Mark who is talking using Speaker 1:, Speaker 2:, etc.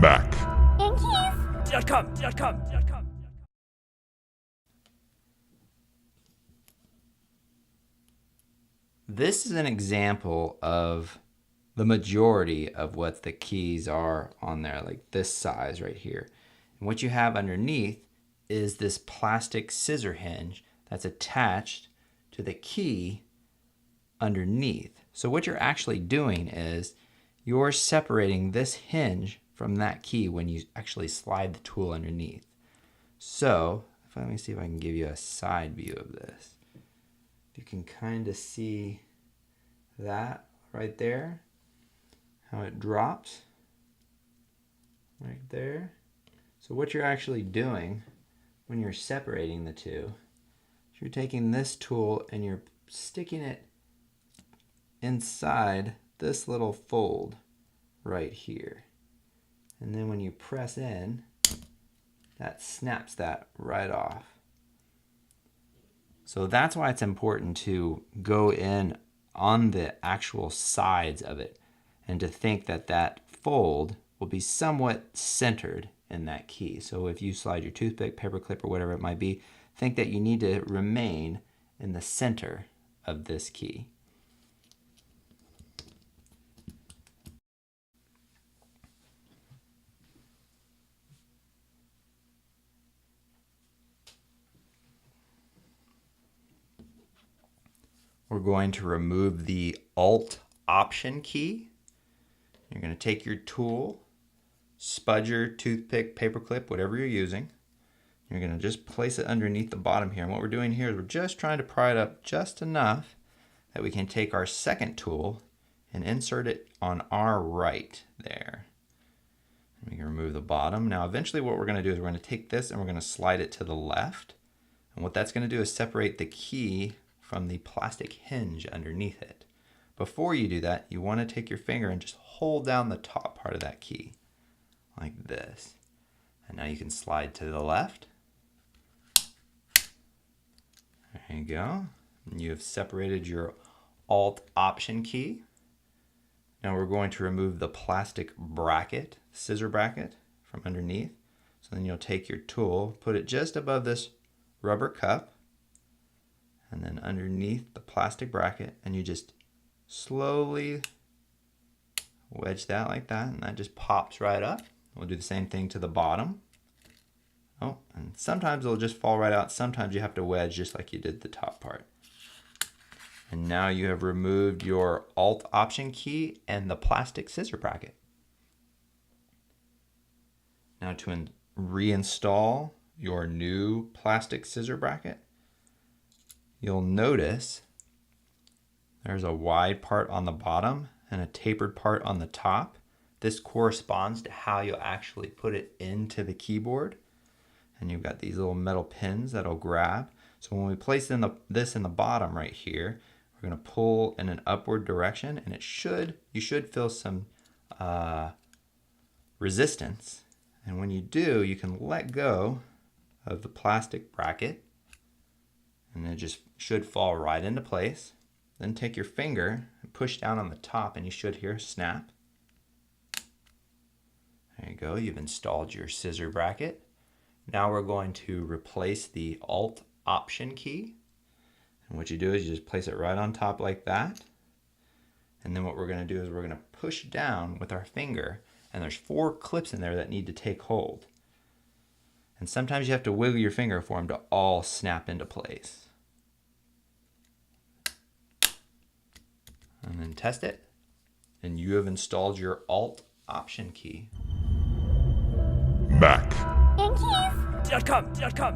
Speaker 1: Mac.
Speaker 2: Yankees.com.
Speaker 3: This is an example of the majority of what the keys are on there, like this size right here. And what you have underneath is this plastic scissor hinge that's attached to the key underneath. So what you're actually doing is you're separating this hinge from that key when you actually slide the tool underneath. So let me see if I can give you a side view of this. You can kind of see that right there, how it drops right there. So what you're actually doing when you're separating the two, you're taking this tool and you're sticking it inside this little fold right here. And then when you press in, that snaps that right off. So that's why it's important to go in on the actual sides of it and to think that that fold will be somewhat centered in that key. So if you slide your toothpick, paper clip, or whatever it might be, think that you need to remain in the center of this key. We're going to remove the Alt Option key. You're going to take your tool, spudger, toothpick, paperclip, whatever you're using. You're going to just place it underneath the bottom here. And what we're doing here is we're just trying to pry it up just enough that we can take our second tool and insert it on our right there. And we can remove the bottom. Now eventually what we're going to do is we're going to take this and we're going to slide it to the left. And what that's going to do is separate the key from the plastic hinge underneath it. Before you do that, you want to take your finger and just hold down the top part of that key like this. And now you can slide to the left. There you go. And you have separated your Alt Option key. Now we're going to remove the plastic bracket, scissor bracket, from underneath. So then you'll take your tool, put it just above this rubber cup, and then underneath the plastic bracket, and you just slowly wedge that like that, and that just pops right up. We'll do the same thing to the bottom. Oh, and sometimes it'll just fall right out. Sometimes you have to wedge just like you did the top part. And now you have removed your Alt Option key and the plastic scissor bracket. Now to reinstall your new plastic scissor bracket, you'll notice there's a wide part on the bottom and a tapered part on the top. This corresponds to how you'll actually put it into the keyboard. And you've got these little metal pins that'll grab. So when we place this in the bottom right here, we're going to pull in an upward direction, and you should feel some resistance. And when you do, you can let go of the plastic bracket, and it just should fall right into place. Then take your finger and push down on the top, and you should hear a snap. There you go, you've installed your scissor bracket. Now we're going to replace the Alt Option key. And what you do is you just place it right on top like that. And then what we're going to do is we're going to push down with our finger, and there's 4 clips in there that need to take hold. And sometimes you have to wiggle your finger for them to all snap into place. And then test it, and you have installed your Alt Option key.
Speaker 1: Mac.
Speaker 2: Yankees.com.